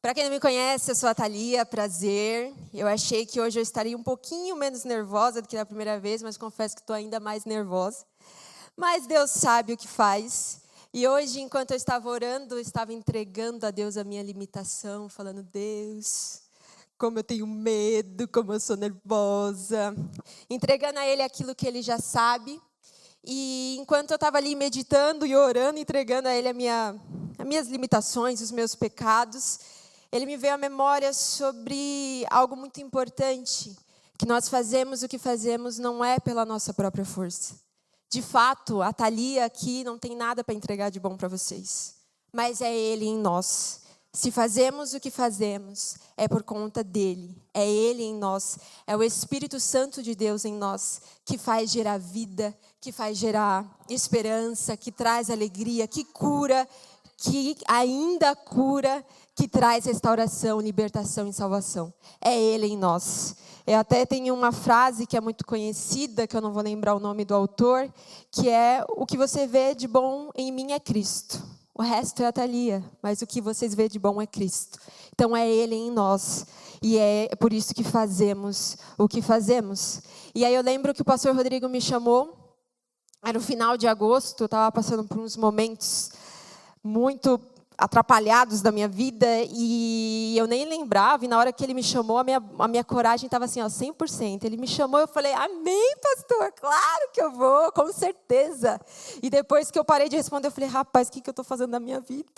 Para quem não me conhece, eu sou a Thalia, prazer. Eu achei que hoje eu estaria um pouquinho menos nervosa do que na primeira vez, mas confesso que estou ainda mais nervosa. Mas Deus sabe o que faz. E hoje, enquanto eu estava orando, eu estava entregando a Deus a minha limitação, falando, Deus, como eu tenho medo, como eu sou nervosa. Entregando a Ele aquilo que Ele já sabe. E enquanto eu estava ali meditando e orando, entregando a Ele as minhas limitações, os meus pecados, Ele me veio à memória sobre algo muito importante, que nós fazemos o que fazemos não é pela nossa própria força. De fato, a Thalia aqui não tem nada para entregar de bom para vocês, mas é Ele em nós. Se fazemos o que fazemos, é por conta dEle, é Ele em nós, é o Espírito Santo de Deus em nós, que faz gerar vida, que faz gerar esperança, que traz alegria, que cura, que ainda cura, que traz restauração, libertação e salvação. É Ele em nós. Eu até tenho uma frase que é muito conhecida, que eu não vou lembrar o nome do autor, que é: o que você vê de bom em mim é Cristo. O resto é a Thalia, mas o que vocês vê de bom é Cristo. Então é Ele em nós. E é por isso que fazemos o que fazemos. E aí eu lembro que o pastor Rodrigo me chamou, era no final de agosto, eu estava passando por uns momentos muito atrapalhados da minha vida, e eu nem lembrava, e na hora que ele me chamou, a minha coragem estava assim, ó, 100%. Ele me chamou, eu falei, amém, pastor, claro que eu vou, com certeza. E depois que eu parei de responder, eu falei, rapaz, o que eu estou fazendo na minha vida?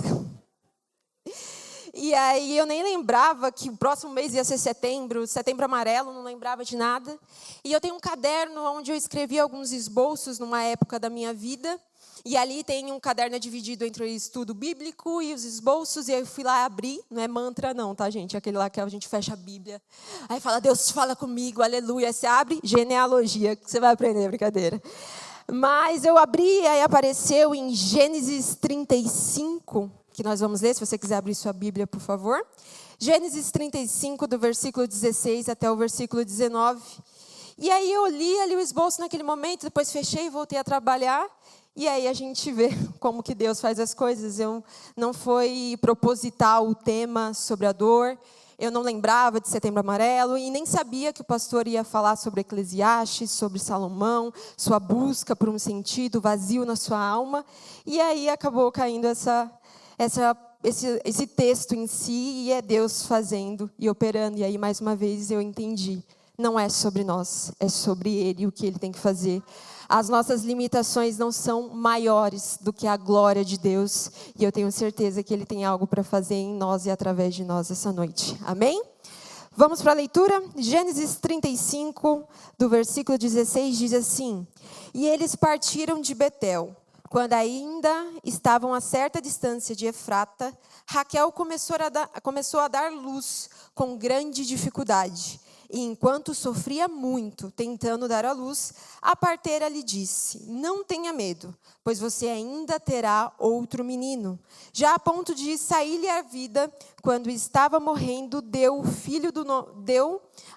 E aí eu nem lembrava que o próximo mês ia ser setembro amarelo, não lembrava de nada. E eu tenho um caderno onde eu escrevi alguns esboços numa época da minha vida. E ali tem um caderno dividido entre o estudo bíblico e os esboços. E aí eu fui lá abrir, não é mantra não, tá, gente? Aquele lá que a gente fecha a Bíblia. Aí fala, Deus fala comigo, aleluia. Aí você abre, genealogia, que você vai aprender, brincadeira. Mas eu abri, aí apareceu em Gênesis 35, que nós vamos ler, se você quiser abrir sua Bíblia, por favor. Gênesis 35, do versículo 16 até o versículo 19. E aí eu li ali o esboço naquele momento, depois fechei e voltei a trabalhar. E aí a gente vê como que Deus faz as coisas. Não foi proposital o tema sobre a dor. Eu não lembrava de Setembro Amarelo e nem sabia que o pastor ia falar sobre Eclesiastes, sobre Salomão, sua busca por um sentido vazio na sua alma. E aí acabou caindo esse texto em si, e é Deus fazendo e operando. E aí, mais uma vez, eu entendi. Não é sobre nós, é sobre Ele, o que Ele tem que fazer. As nossas limitações não são maiores do que a glória de Deus. E eu tenho certeza que Ele tem algo para fazer em nós e através de nós essa noite. Amém? Vamos para a leitura? Gênesis 35, do versículo 16, diz assim: E eles partiram de Betel. Quando ainda estavam a certa distância de Efrata, Raquel começou a dar luz com grande dificuldade. E enquanto sofria muito, tentando dar à luz, a parteira lhe disse: Não tenha medo, pois você ainda terá outro menino. Já a ponto de sair-lhe a vida, quando estava morrendo, deu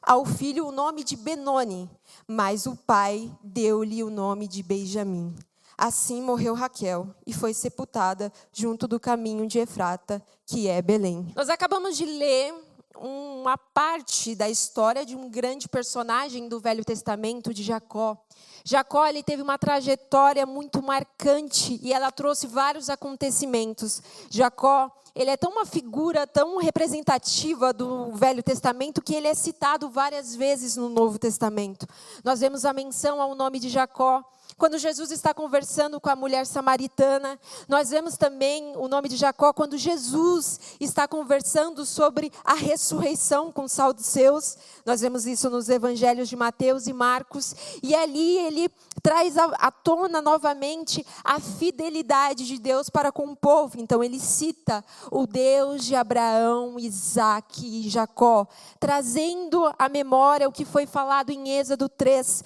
ao filho o nome de Benoni, mas o pai deu-lhe o nome de Benjamim. Assim morreu Raquel e foi sepultada junto do caminho de Efrata, que é Belém. Nós acabamos de ler uma parte da história de um grande personagem do Velho Testamento, de Jacó. Jacó, ele teve uma trajetória muito marcante e ela trouxe vários acontecimentos. Jacó, ele é uma figura tão representativa do Velho Testamento que ele é citado várias vezes no Novo Testamento. Nós vemos a menção ao nome de Jacó quando Jesus está conversando com a mulher samaritana. Nós vemos também o nome de Jacó quando Jesus está conversando sobre a ressurreição com os saduceus. Nós vemos isso nos evangelhos de Mateus e Marcos. E ali ele traz à tona novamente a fidelidade de Deus para com o povo. Então ele cita o Deus de Abraão, Isaque e Jacó, trazendo à memória o que foi falado em Êxodo 3,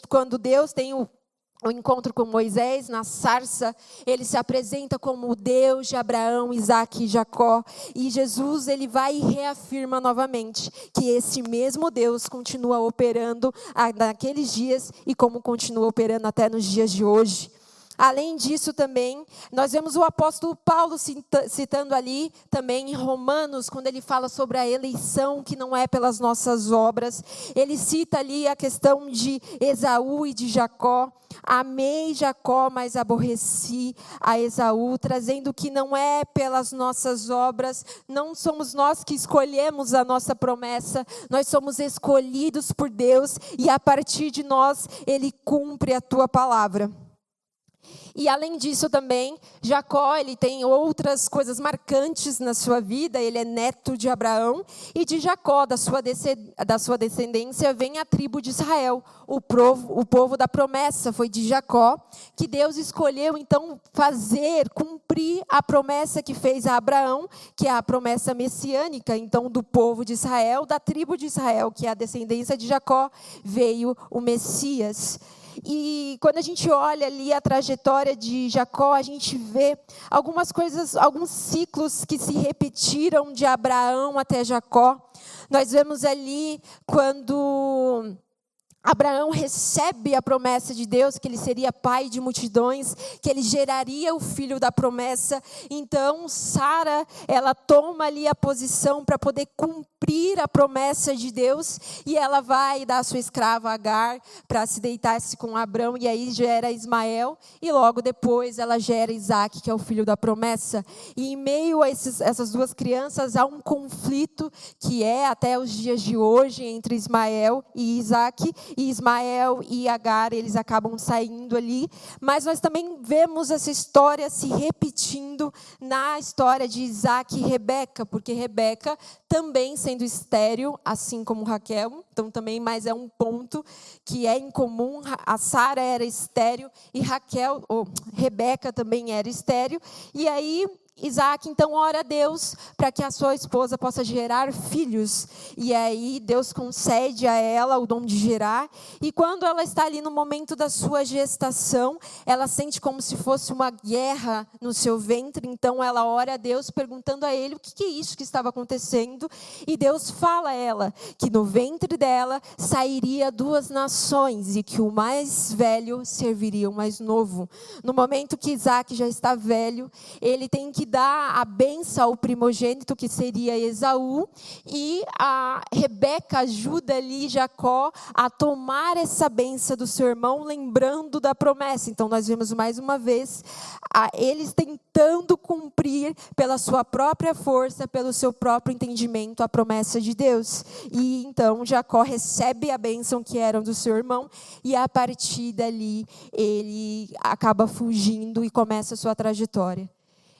quando Deus tem o encontro com Moisés na sarça. Ele se apresenta como o Deus de Abraão, Isaque e Jacó. E Jesus, ele vai e reafirma novamente que esse mesmo Deus continua operando naqueles dias e como continua operando até nos dias de hoje. Além disso também, nós vemos o apóstolo Paulo citando ali também em Romanos, quando ele fala sobre a eleição que não é pelas nossas obras. Ele cita ali a questão de Esaú e de Jacó. Amei Jacó, mas aborreci a Esaú, trazendo que não é pelas nossas obras, não somos nós que escolhemos a nossa promessa, nós somos escolhidos por Deus e a partir de nós Ele cumpre a tua palavra. E além disso também, Jacó, ele tem outras coisas marcantes na sua vida. Ele é neto de Abraão e de Jacó, da sua descendência, vem a tribo de Israel. O povo da promessa foi de Jacó, que Deus escolheu então cumprir a promessa que fez a Abraão, que é a promessa messiânica, então do povo de Israel, da tribo de Israel, que é a descendência de Jacó, veio o Messias. E quando a gente olha ali a trajetória de Jacó, a gente vê algumas coisas, alguns ciclos que se repetiram de Abraão até Jacó. Nós vemos ali quando Abraão recebe a promessa de Deus, que ele seria pai de multidões, que ele geraria o filho da promessa. Então, Sara, ela toma ali a posição para poder cumprir a promessa de Deus, e ela vai dar a sua escrava Agar para se deitar-se com Abrão, e aí gera Ismael, e logo depois ela gera Isaac, que é o filho da promessa. E em meio a essas duas crianças, há um conflito que é até os dias de hoje entre Ismael e Isaac, e Ismael e Agar, eles acabam saindo ali, mas nós também vemos essa história se repetindo na história de Isaac e Rebeca, porque Rebeca também sendo estéril, assim como Raquel, então também, mas é um ponto que é incomum, a Sara era estéril e Rebeca também era estéril, e aí Isaac então ora a Deus para que a sua esposa possa gerar filhos, e aí Deus concede a ela o dom de gerar, e quando ela está ali no momento da sua gestação, ela sente como se fosse uma guerra no seu ventre, então ela ora a Deus perguntando a ele o que é isso que estava acontecendo, e Deus fala a ela que no ventre dela sairia 2 nações, e que o mais velho serviria o mais novo. No momento que Isaac já está velho, ele tem que dá a bênção ao primogênito, que seria Esaú, e a Rebeca ajuda ali Jacó a tomar essa bênção do seu irmão, lembrando da promessa. Então nós vemos mais uma vez eles tentando cumprir pela sua própria força, pelo seu próprio entendimento, a promessa de Deus. E então Jacó recebe a bênção que era do seu irmão, e a partir dali ele acaba fugindo e começa a sua trajetória.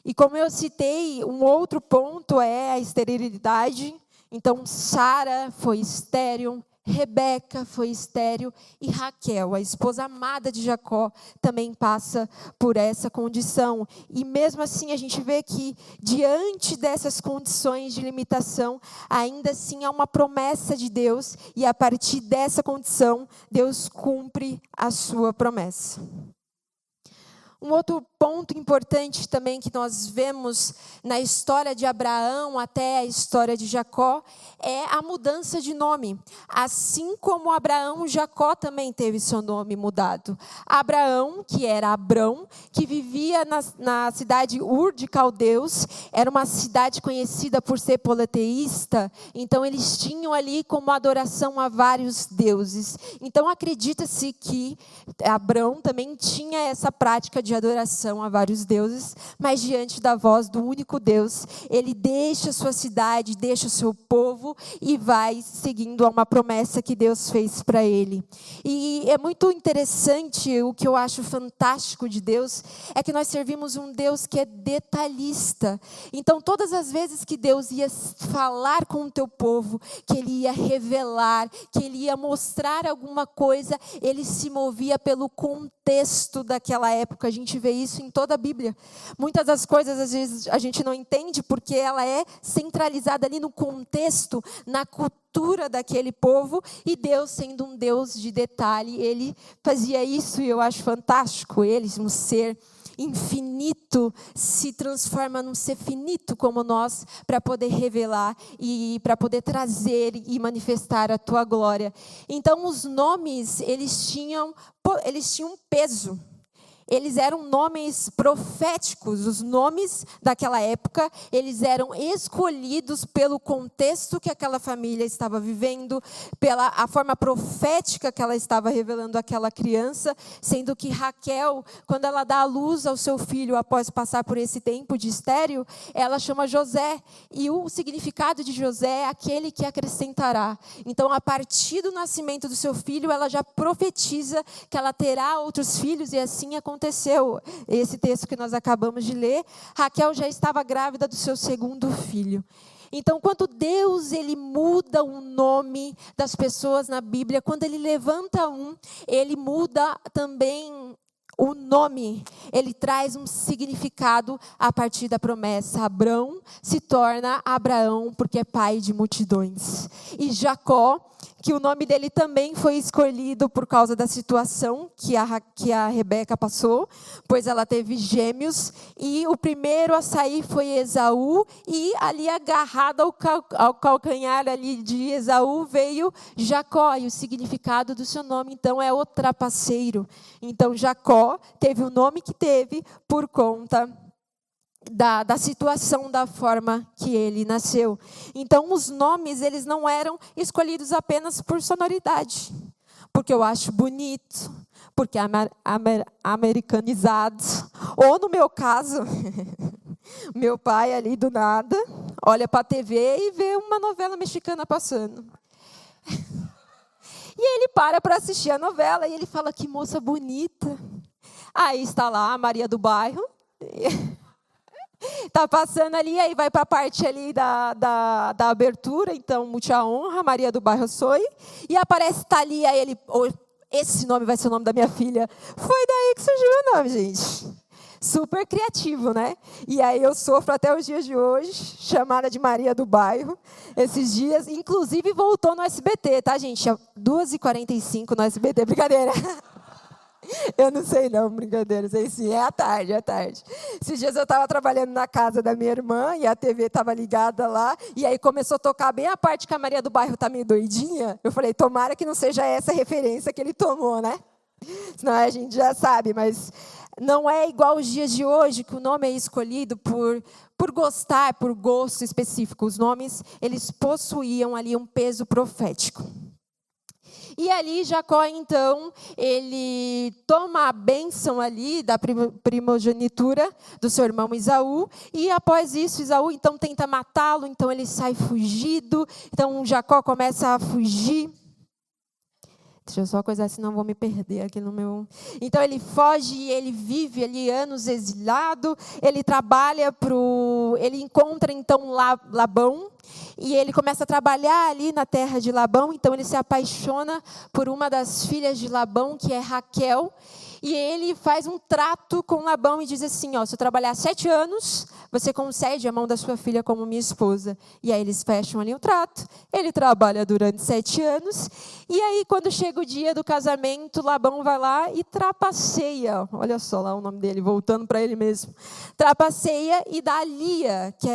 E como eu citei, um outro ponto é a esterilidade. Então, Sara foi estéril, Rebeca foi estéril, e Raquel, a esposa amada de Jacó, também passa por essa condição. E mesmo assim, a gente vê que, diante dessas condições de limitação, ainda assim há uma promessa de Deus, e a partir dessa condição, Deus cumpre a sua promessa. Um outro ponto importante também que nós vemos na história de Abraão até a história de Jacó é a mudança de nome. Assim como Abraão, Jacó também teve seu nome mudado. Abraão, que era Abrão, que vivia na cidade Ur de Caldeus, era uma cidade conhecida por ser politeísta, então eles tinham ali como adoração a vários deuses. Então acredita-se que Abrão também tinha essa prática de adoração a vários deuses, mas diante da voz do único Deus, ele deixa a sua cidade, deixa o seu povo e vai seguindo a uma promessa que Deus fez para ele. E é muito interessante, o que eu acho fantástico de Deus, é que nós servimos um Deus que é detalhista. Então, todas as vezes que Deus ia falar com o teu povo, que Ele ia revelar, que Ele ia mostrar alguma coisa, Ele se movia pelo contexto daquela época. A gente vê isso em toda a Bíblia. Muitas das coisas, às vezes, a gente não entende porque ela é centralizada ali no contexto, na cultura daquele povo, e Deus, sendo um Deus de detalhe, Ele fazia isso, e eu acho fantástico. Ele, um ser infinito, se transforma num ser finito como nós, para poder revelar e para poder trazer e manifestar a tua glória. Então, os nomes, eles tinham peso. Eles eram nomes proféticos, os nomes daquela época, eles eram escolhidos pelo contexto que aquela família estava vivendo, pela a forma profética que ela estava revelando àquela criança, sendo que Raquel, quando ela dá à luz ao seu filho após passar por esse tempo de estéril, ela chama José, e o significado de José é aquele que acrescentará. Então, a partir do nascimento do seu filho, ela já profetiza que ela terá outros filhos, e assim aconteceu. Esse texto que nós acabamos de ler, Raquel já estava grávida do seu segundo filho. Então, quando Deus ele muda o nome das pessoas na Bíblia, quando ele levanta um, ele muda também o nome. Ele traz um significado a partir da promessa. Abrão se torna Abraão porque é pai de multidões. E Jacó, que o nome dele também foi escolhido por causa da situação que a Rebeca passou, pois ela teve gêmeos, e o primeiro a sair foi Esaú, e ali agarrado ao calcanhar ali de Esaú veio Jacó, e o significado do seu nome, então, é o trapaceiro. Então, Jacó teve o nome que teve por conta da situação, da forma que ele nasceu. Então, os nomes, eles não eram escolhidos apenas por sonoridade, porque eu acho bonito, porque é americanizado, ou no meu caso, meu pai ali do nada, olha para a TV e vê uma novela mexicana passando. E ele para assistir a novela, e ele fala, que moça bonita. Aí está lá a Maria do Bairro, está passando ali, aí vai para a parte ali da abertura, então, muita honra, Maria do Bairro Soy, e aparece Thalia, aí ele, esse nome vai ser o nome da minha filha. Foi daí que surgiu o nome, gente. Super criativo, né? E aí eu sofro até os dias de hoje, chamada de Maria do Bairro, esses dias, inclusive voltou no SBT, tá, gente? 2h45 no SBT, brincadeira. Eu não sei não, brincadeira, sei sim, é à tarde, é à tarde. Esses dias eu estava trabalhando na casa da minha irmã e a TV estava ligada lá, e aí começou a tocar bem a parte que a Maria do Bairro está meio doidinha. Eu falei, tomara que não seja essa referência que ele tomou, né? Senão a gente já sabe, mas não é igual os dias de hoje, que o nome é escolhido por gostar, por gosto específico. Os nomes, eles possuíam ali um peso profético. E ali Jacó, então, ele toma a bênção ali da primogenitura do seu irmão Esaú, e após isso, Esaú, então, tenta matá-lo, então ele sai fugido, então Jacó começa a fugir. Deixa eu só coisar, senão vou me perder aqui no meu... Então, ele foge e ele vive ali anos exilado, ele trabalha ele encontra, então, Labão, e ele começa a trabalhar ali na terra de Labão, então ele se apaixona por uma das filhas de Labão, que é Raquel, e ele faz um trato com Labão e diz assim, se eu trabalhar 7 anos, você concede a mão da sua filha como minha esposa. E aí eles fecham ali um trato, ele trabalha durante 7 anos, e aí quando chega o dia do casamento, Labão vai lá e trapaceia, olha só lá o nome dele, voltando para ele mesmo, trapaceia e dá a Lia, que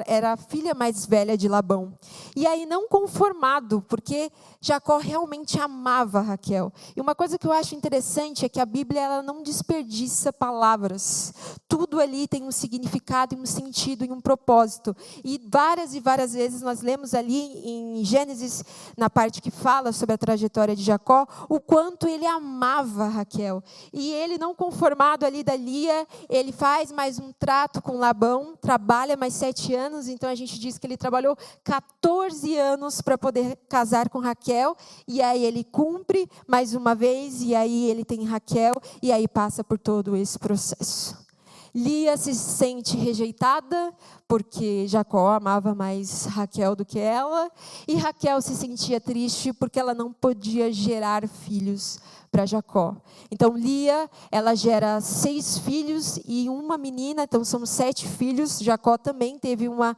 era a filha mais velha de Labão. E aí não conformado, porque Jacó realmente amava Raquel. E uma coisa que eu acho interessante é que a Bíblia ela não desperdiça palavras. Tudo ali tem um significado, um sentido e um propósito. E várias vezes nós lemos ali em Gênesis, na parte que fala sobre a trajetória de Jacó, o quanto ele amava Raquel. E ele, não conformado ali da Lia, ele faz mais um trato com Labão, trabalha mais 7 anos, então a gente diz que ele trabalhou 14 anos para poder casar com Raquel, e aí ele cumpre mais uma vez, e aí ele tem Raquel, e aí passa por todo esse processo. Lia se sente rejeitada, porque Jacó amava mais Raquel do que ela, e Raquel se sentia triste porque ela não podia gerar filhos para Jacó. Então, Lia, ela gera 6 filhos e uma menina, então são 7 filhos. Jacó também teve uma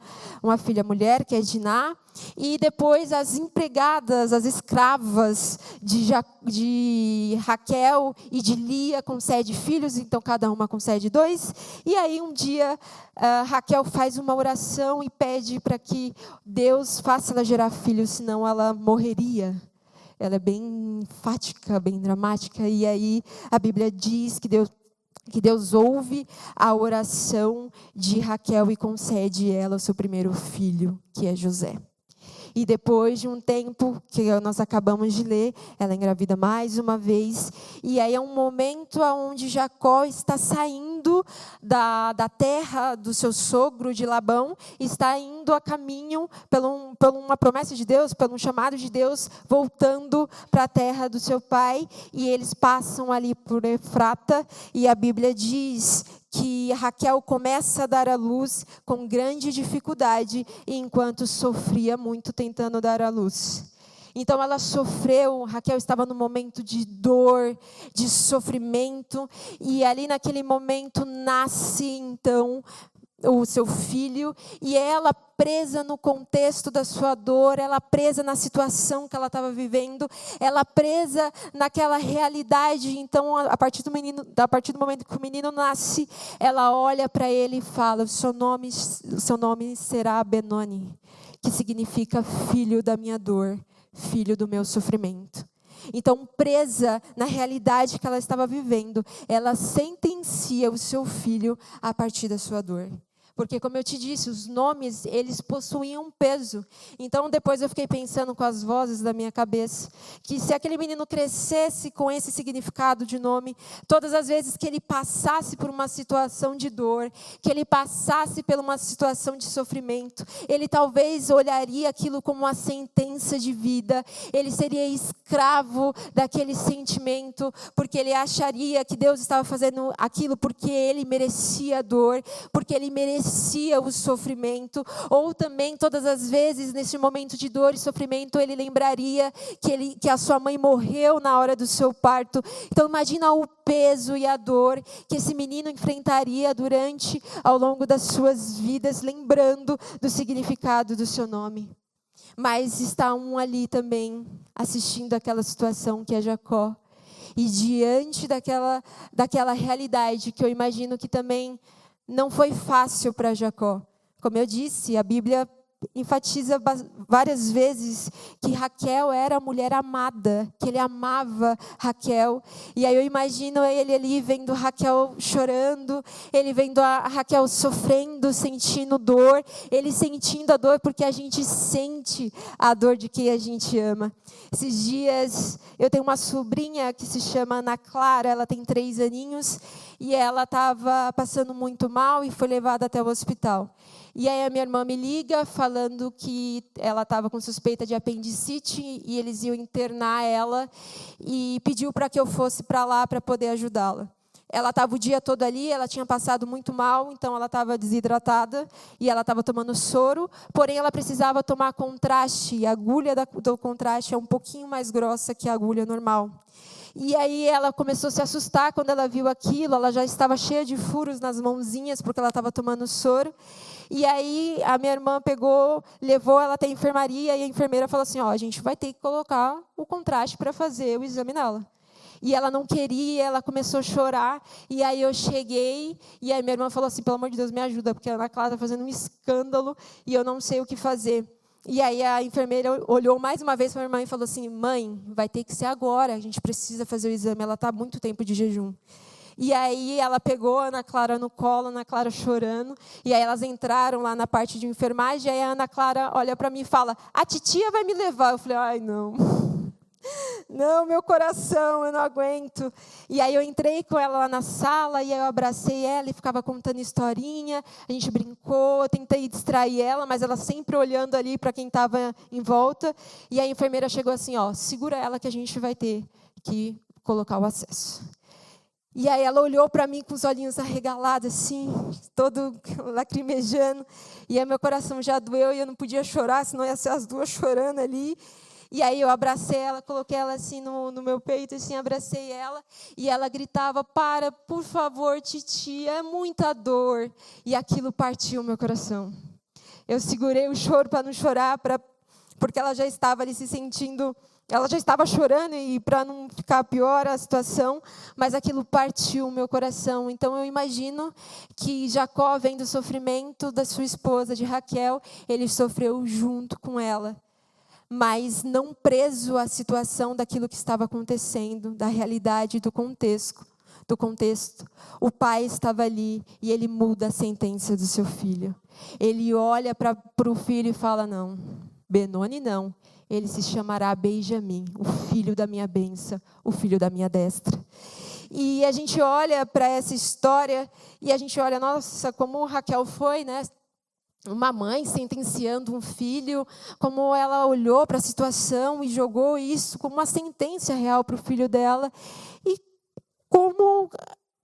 filha mulher, que é Diná. E depois as empregadas, as escravas de Raquel e de Lia concedem filhos, então cada uma concede 2. E aí um dia Raquel faz uma oração e pede para que Deus faça ela gerar filhos, senão ela morreria. Ela é bem enfática, bem dramática, e aí a Bíblia diz que Deus que Deus ouve a oração de Raquel e concede ela o seu primeiro filho, que é José. E depois de um tempo, que nós acabamos de ler, ela engravida mais uma vez. E aí é um momento onde Jacó está saindo da terra do seu sogro, de Labão, está indo a caminho, por uma promessa de Deus, por um chamado de Deus, voltando para a terra do seu pai. E eles passam ali por Efrata, e a Bíblia diz que Raquel começa a dar à luz com grande dificuldade, enquanto sofria muito tentando dar à luz. Então ela sofreu, Raquel estava num momento de dor, de sofrimento, e ali naquele momento nasce então o seu filho, e ela presa no contexto da sua dor, ela presa na situação que ela estava vivendo, ela presa naquela realidade. Então, a partir do momento que o menino nasce, ela olha para ele e fala: o seu nome será Benoni, que significa filho da minha dor, filho do meu sofrimento. Então, presa na realidade que ela estava vivendo, ela sentencia o seu filho a partir da sua dor. Porque, como eu te disse, os nomes, eles possuíam um peso. Então, depois eu fiquei pensando com as vozes da minha cabeça, que se aquele menino crescesse com esse significado de nome, todas as vezes que ele passasse por uma situação de dor, que ele passasse por uma situação de sofrimento, ele talvez olharia aquilo como uma sentença de vida, ele seria escravo daquele sentimento, porque ele acharia que Deus estava fazendo aquilo porque ele merecia a dor, porque ele merecia o sofrimento. Ou também, todas as vezes, nesse momento de dor e sofrimento, ele lembraria que a sua mãe morreu na hora do seu parto. Então, imagina o peso e a dor que esse menino enfrentaria ao longo das suas vidas, lembrando do significado do seu nome. Mas está um ali também, assistindo aquela situação que é Jacó. E diante daquela realidade, que eu imagino que também não foi fácil para Jacó. Como eu disse, a Bíblia enfatiza várias vezes que Raquel era a mulher amada, que ele amava Raquel. E aí eu imagino ele ali vendo Raquel chorando, ele vendo a Raquel sofrendo, sentindo dor, ele sentindo a dor, porque a gente sente a dor de quem a gente ama. Esses dias eu tenho uma sobrinha que se chama Ana Clara, ela tem 3 aninhos, e ela estava passando muito mal e foi levada até o hospital. E aí a minha irmã me liga falando que ela estava com suspeita de apendicite e eles iam internar ela, e pediu para que eu fosse para lá para poder ajudá-la. Ela estava o dia todo ali, ela tinha passado muito mal, então ela estava desidratada e ela estava tomando soro, porém ela precisava tomar contraste, e a agulha do contraste é um pouquinho mais grossa que a agulha normal. E aí ela começou a se assustar quando ela viu aquilo, ela já estava cheia de furos nas mãozinhas, porque ela estava tomando soro. E aí a minha irmã levou ela até a enfermaria, e a enfermeira falou assim: a gente vai ter que colocar o contraste para fazer o exame nela. E ela não queria, ela começou a chorar, e aí eu cheguei, e aí minha irmã falou assim: pelo amor de Deus, me ajuda, porque a Ana Clara está fazendo um escândalo, e eu não sei o que fazer. E aí a enfermeira olhou mais uma vez para a minha irmã e falou assim: mãe, vai ter que ser agora, a gente precisa fazer o exame, ela está há muito tempo de jejum. E aí ela pegou a Ana Clara no colo, a Ana Clara chorando, e aí elas entraram lá na parte de enfermagem, e aí a Ana Clara olha para mim e fala: a titia vai me levar. Eu falei: ai, não. Não, meu coração, eu não aguento. E aí eu entrei com ela lá na sala, e aí eu abracei ela e ficava contando historinha, a gente brincou, eu tentei distrair ela, mas ela sempre olhando ali para quem estava em volta. E a enfermeira chegou assim: segura ela que a gente vai ter que colocar o acesso. E aí ela olhou para mim com os olhinhos arregalados, assim, todo lacrimejando. E aí meu coração já doeu e eu não podia chorar, senão ia ser as duas chorando ali. E aí eu abracei ela, coloquei ela assim no meu peito, assim, abracei ela. E ela gritava: para, por favor, titia, é muita dor. E aquilo partiu o meu coração. Eu segurei o choro para não chorar, porque ela já estava ali se sentindo... Ela já estava chorando, e para não ficar pior a situação, mas aquilo partiu o meu coração. Então eu imagino que Jacó, vendo o sofrimento da sua esposa, de Raquel, ele sofreu junto com ela, mas não preso à situação daquilo que estava acontecendo, da realidade, do contexto. do contexto. O pai estava ali e ele muda a sentença do seu filho. Ele olha para o filho e fala, não, Benoni não. Ele se chamará Benjamim, o filho da minha bênção, o filho da minha destra. E a gente olha para essa história e a gente olha, nossa, como Raquel foi, né? Uma mãe sentenciando um filho, como ela olhou para a situação e jogou isso como uma sentença real para o filho dela. E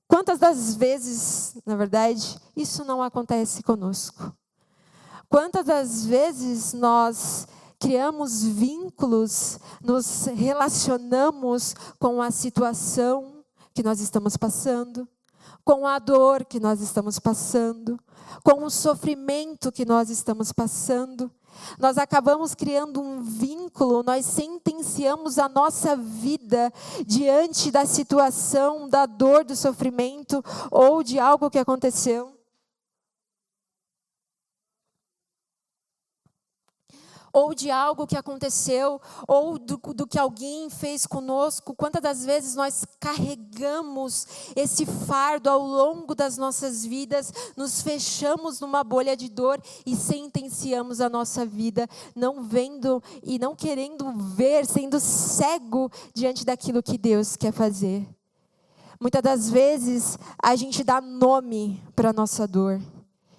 quantas das vezes, na verdade, isso não acontece conosco? Quantas das vezes nós criamos vínculos, nos relacionamos com a situação que nós estamos passando, com a dor que nós estamos passando, com o sofrimento que nós estamos passando. Nós acabamos criando um vínculo, nós sentenciamos a nossa vida diante da situação, da dor, do sofrimento ou de algo que aconteceu. Ou de algo que aconteceu, ou do que alguém fez conosco. Quantas das vezes nós carregamos esse fardo ao longo das nossas vidas, nos fechamos numa bolha de dor e sentenciamos a nossa vida, não vendo e não querendo ver, sendo cego diante daquilo que Deus quer fazer. Muitas das vezes a gente dá nome para a nossa dor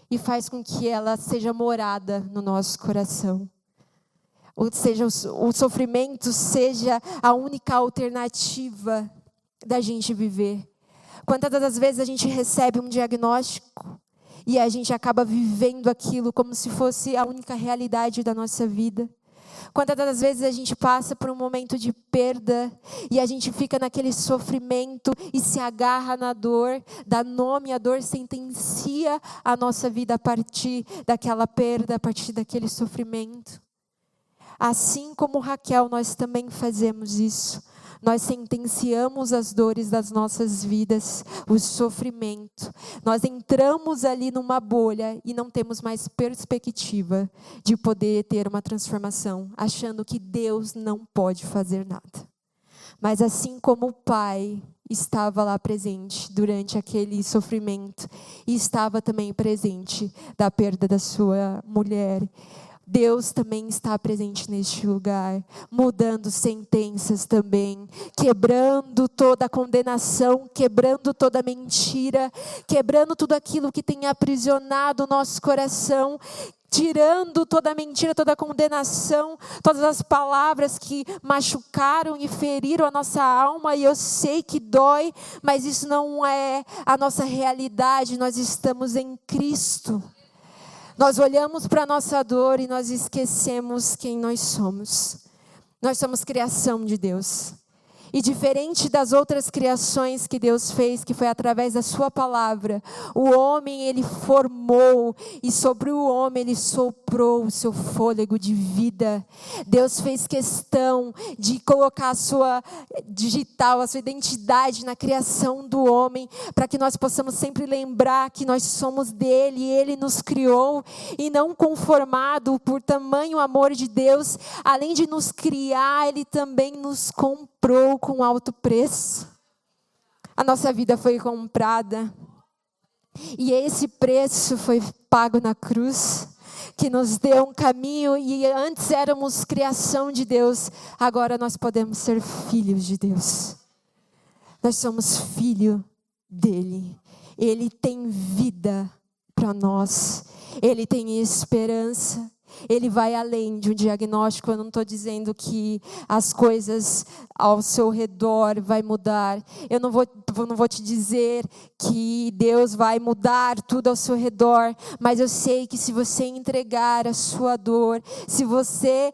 e faz com que ela seja morada no nosso coração. Ou seja, o sofrimento seja a única alternativa da gente viver. Quantas das vezes a gente recebe um diagnóstico e a gente acaba vivendo aquilo como se fosse a única realidade da nossa vida? Quantas das vezes a gente passa por um momento de perda e a gente fica naquele sofrimento e se agarra na dor, dá nome à dor, sentencia a nossa vida a partir daquela perda, a partir daquele sofrimento? Assim como Raquel, nós também fazemos isso. Nós sentenciamos as dores das nossas vidas, o sofrimento. Nós entramos ali numa bolha e não temos mais perspectiva de poder ter uma transformação, achando que Deus não pode fazer nada. Mas assim como o pai estava lá presente durante aquele sofrimento, e estava também presente da perda da sua mulher, Deus também está presente neste lugar, mudando sentenças também, quebrando toda a condenação, quebrando toda a mentira, quebrando tudo aquilo que tem aprisionado o nosso coração, tirando toda a mentira, toda a condenação, todas as palavras que machucaram e feriram a nossa alma. E eu sei que dói, mas isso não é a nossa realidade, nós estamos em Cristo. Nós olhamos para a nossa dor e nós esquecemos quem nós somos. Nós somos criação de Deus. E diferente das outras criações que Deus fez, que foi através da sua palavra, o homem ele formou e sobre o homem ele soprou o seu fôlego de vida. Deus fez questão de colocar a sua digital, a sua identidade na criação do homem, para que nós possamos sempre lembrar que nós somos dele, ele nos criou, e não conformado por tamanho amor de Deus, além de nos criar, ele também nos comprou com alto preço. A nossa vida foi comprada e esse preço foi pago na cruz, que nos deu um caminho. E antes éramos criação de Deus, agora nós podemos ser filhos de Deus. Nós somos filho dele. Ele tem vida para nós, ele tem esperança. Ele vai além de um diagnóstico. Eu não estou dizendo que as coisas ao seu redor vai mudar. Eu não vou te dizer que Deus vai mudar tudo ao seu redor. Mas eu sei que se você entregar a sua dor, se você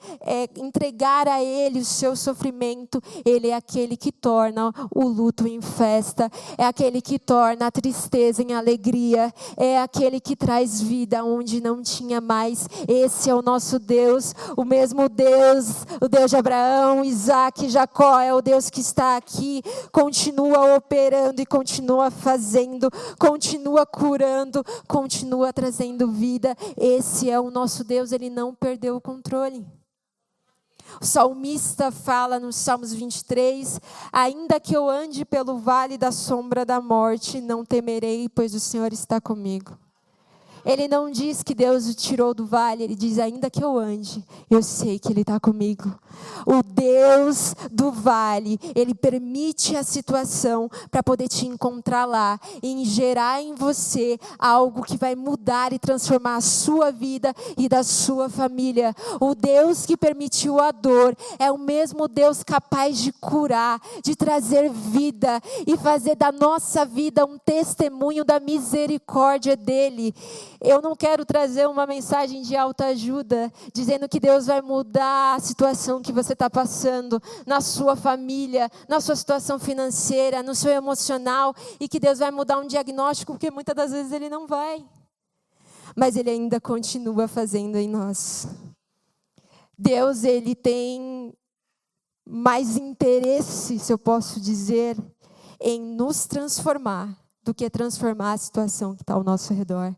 entregar a Ele o seu sofrimento, Ele é aquele que torna o luto em festa. É aquele que torna a tristeza em alegria. É aquele que traz vida onde não tinha mais. Esse é o nosso Deus, o mesmo Deus, o Deus de Abraão, Isaac, Jacó, é o Deus que está aqui, continua operando e continua fazendo, continua curando, continua trazendo vida. Esse é o nosso Deus, ele não perdeu o controle. O salmista fala no Salmos 23, ainda que eu ande pelo vale da sombra da morte, não temerei, pois o Senhor está comigo. Ele não diz que Deus o tirou do vale, ele diz, ainda que eu ande, eu sei que Ele está comigo. O Deus do vale, Ele permite a situação para poder te encontrar lá, e gerar em você algo que vai mudar e transformar a sua vida e da sua família. O Deus que permitiu a dor é o mesmo Deus capaz de curar, de trazer vida e fazer da nossa vida um testemunho da misericórdia dEle. Eu não quero trazer uma mensagem de autoajuda, dizendo que Deus vai mudar a situação que você está passando, na sua família, na sua situação financeira, no seu emocional, e que Deus vai mudar um diagnóstico, porque muitas das vezes Ele não vai. Mas Ele ainda continua fazendo em nós. Deus, Ele tem mais interesse, se eu posso dizer, em nos transformar, do que transformar a situação que está ao nosso redor.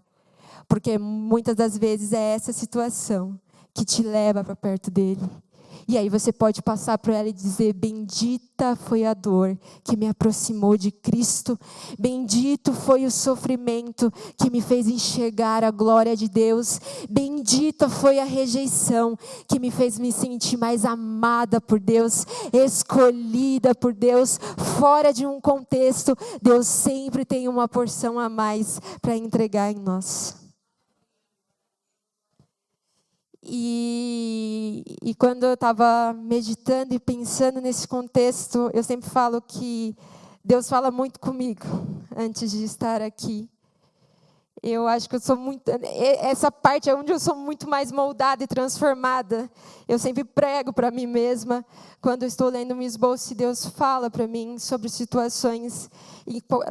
Porque muitas das vezes é essa situação que te leva para perto dele. E aí você pode passar por ela e dizer, bendita foi a dor que me aproximou de Cristo. Bendito foi o sofrimento que me fez enxergar a glória de Deus. Bendita foi a rejeição que me fez me sentir mais amada por Deus, escolhida por Deus, fora de um contexto. Deus sempre tem uma porção a mais para entregar em nós. E quando eu estava meditando e pensando nesse contexto, eu sempre falo que Deus fala muito comigo antes de estar aqui. Eu acho que eu sou muito... Essa parte é onde eu sou muito mais moldada e transformada. Eu sempre prego para mim mesma, quando eu estou lendo um esboço, e Deus fala para mim sobre situações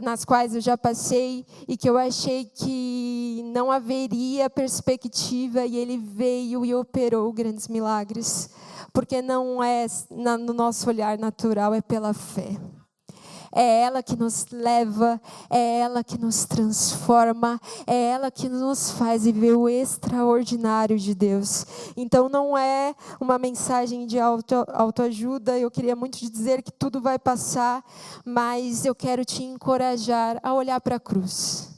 nas quais eu já passei e que eu achei que não haveria perspectiva, e Ele veio e operou grandes milagres. Porque não é no nosso olhar natural, é pela fé. É ela que nos leva, é ela que nos transforma, é ela que nos faz viver o extraordinário de Deus. Então não é uma mensagem de autoajuda, eu queria muito dizer que tudo vai passar, mas eu quero te encorajar a olhar para a cruz.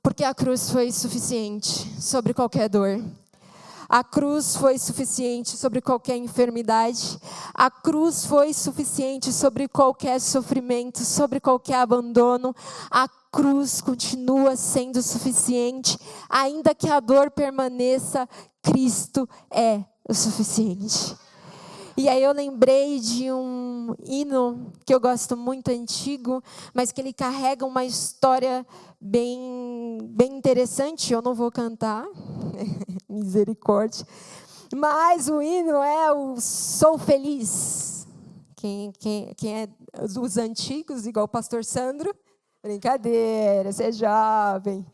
Porque a cruz foi suficiente sobre qualquer dor. A cruz foi suficiente sobre qualquer enfermidade. A cruz foi suficiente sobre qualquer sofrimento, sobre qualquer abandono. A cruz continua sendo suficiente. Ainda que a dor permaneça, Cristo é o suficiente. E aí eu lembrei de um hino que eu gosto muito, antigo, mas que ele carrega uma história bem interessante. Eu não vou cantar, misericórdia. Mas o hino é o Sou Feliz. Quem é dos antigos, igual o pastor Sandro, brincadeira, você é jovem,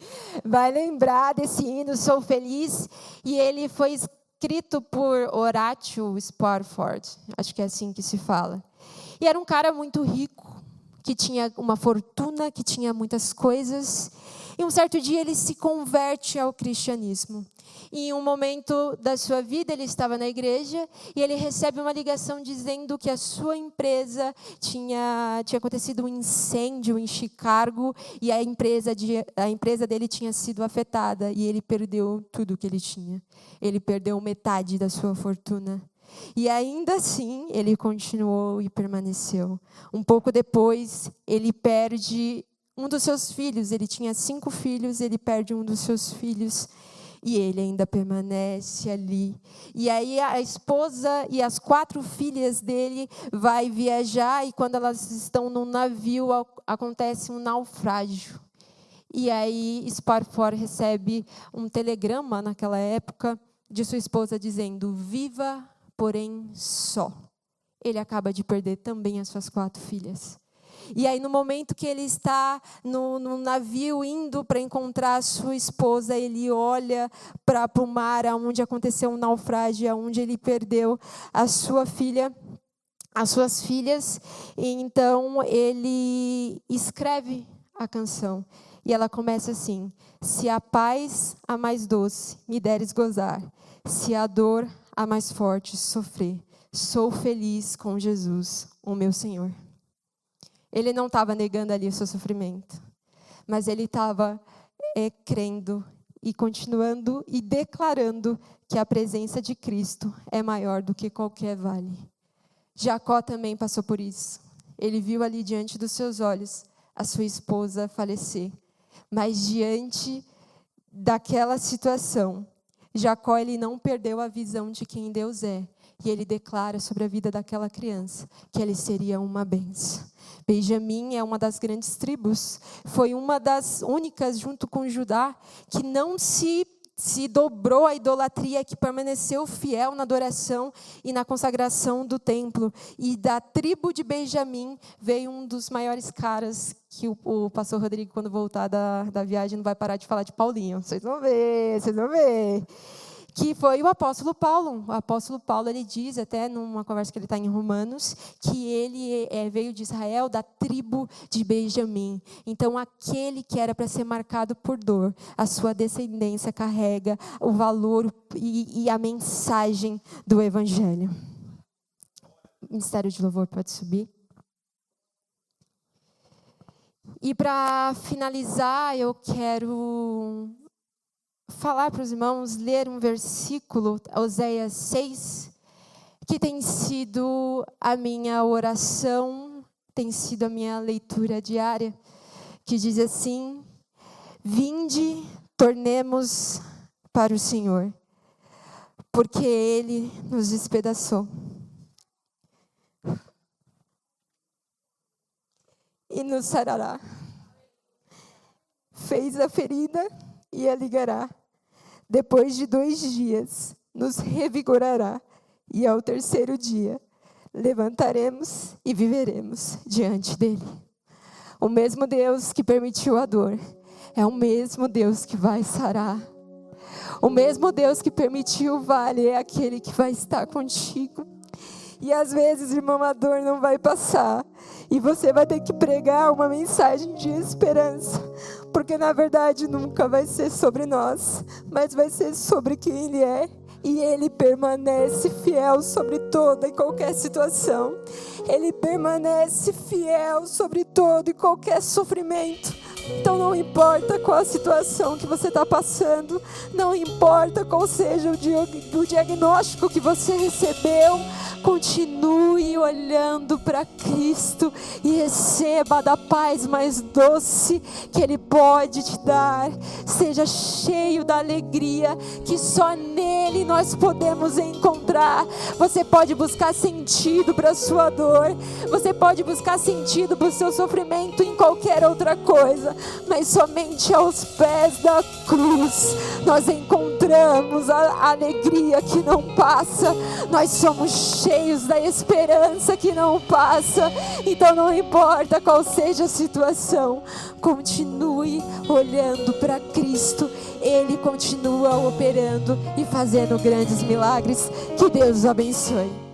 vai lembrar desse hino, Sou Feliz. E ele foi escrito por Horatio Spafford, acho que é assim que se fala. E era um cara muito rico, que tinha uma fortuna, que tinha muitas coisas. E um certo dia ele se converte ao cristianismo. E em um momento da sua vida ele estava na igreja e ele recebe uma ligação dizendo que a sua empresa tinha acontecido um incêndio em Chicago e a empresa dele tinha sido afetada e ele perdeu tudo que ele tinha. Ele perdeu metade da sua fortuna. E ainda assim, ele continuou e permaneceu. Um pouco depois, ele perde um dos seus filhos. Ele tinha 5 filhos, ele perde um dos seus filhos. E ele ainda permanece ali. E aí a esposa e as 4 filhas dele vai viajar. E quando elas estão num navio, acontece um naufrágio. E aí Spafford recebe um telegrama naquela época de sua esposa dizendo: viva, porém só. Ele acaba de perder também as suas 4 filhas. E aí, no momento que ele está no navio indo para encontrar a sua esposa, ele olha para o mar, onde aconteceu um naufrágio, onde ele perdeu a sua filha, as suas filhas. E então ele escreve a canção. E ela começa assim: se a paz, a mais doce, me deres gozar, se a dor, a mais forte sofrer. Sou feliz com Jesus, o meu Senhor. Ele não estava negando ali o seu sofrimento, mas ele estava crendo e continuando e declarando que a presença de Cristo é maior do que qualquer vale. Jacó também passou por isso. Ele viu ali diante dos seus olhos a sua esposa falecer. Mas diante daquela situação, Jacó ele não perdeu a visão de quem Deus é. E ele declara sobre a vida daquela criança que ele seria uma bênção. Benjamim é uma das grandes tribos. Foi uma das únicas, junto com Judá, que não se dobrou à idolatria, que permaneceu fiel na adoração e na consagração do templo. E da tribo de Benjamim veio um dos maiores caras que o pastor Rodrigo, quando voltar da viagem, não vai parar de falar de Paulinho. Vocês vão ver. Que foi o apóstolo Paulo. O apóstolo Paulo, ele diz, até numa conversa que ele está em Romanos, que ele veio de Israel, da tribo de Benjamim. Então, aquele que era para ser marcado por dor, a sua descendência carrega o valor e a mensagem do Evangelho. O Ministério de Louvor pode subir. E para finalizar, eu quero falar para os irmãos, ler um versículo, Oséias 6, que tem sido a minha oração, tem sido a minha leitura diária, que diz assim: vinde, tornemos para o Senhor, porque Ele nos despedaçou e nos sarará, fez a ferida e a ligará. Depois de 2 dias, nos revigorará, e ao 3º dia, levantaremos e viveremos diante dele. O mesmo Deus que permitiu a dor, é o mesmo Deus que vai sarar. O mesmo Deus que permitiu o vale, é aquele que vai estar contigo. E às vezes, irmão, a dor não vai passar, e você vai ter que pregar uma mensagem de esperança, porque na verdade nunca vai ser sobre nós, mas vai ser sobre quem Ele é, e Ele permanece fiel sobre toda e qualquer situação. Ele permanece fiel sobre todo e qualquer sofrimento. Então não importa qual a situação que você está passando, não importa qual seja o diagnóstico que você recebeu, continue olhando para Cristo e receba da paz mais doce que Ele pode te dar. Seja cheio da alegria que só nele nós podemos encontrar. Você pode buscar sentido para a sua dor, você pode buscar sentido para o seu sofrimento em qualquer outra coisa, mas somente aos pés da cruz nós encontramos a alegria que não passa. Nós somos cheios da esperança que não passa. Então não importa qual seja a situação, continue olhando para Cristo. Ele continua operando e fazendo grandes milagres. Que Deus os abençoe.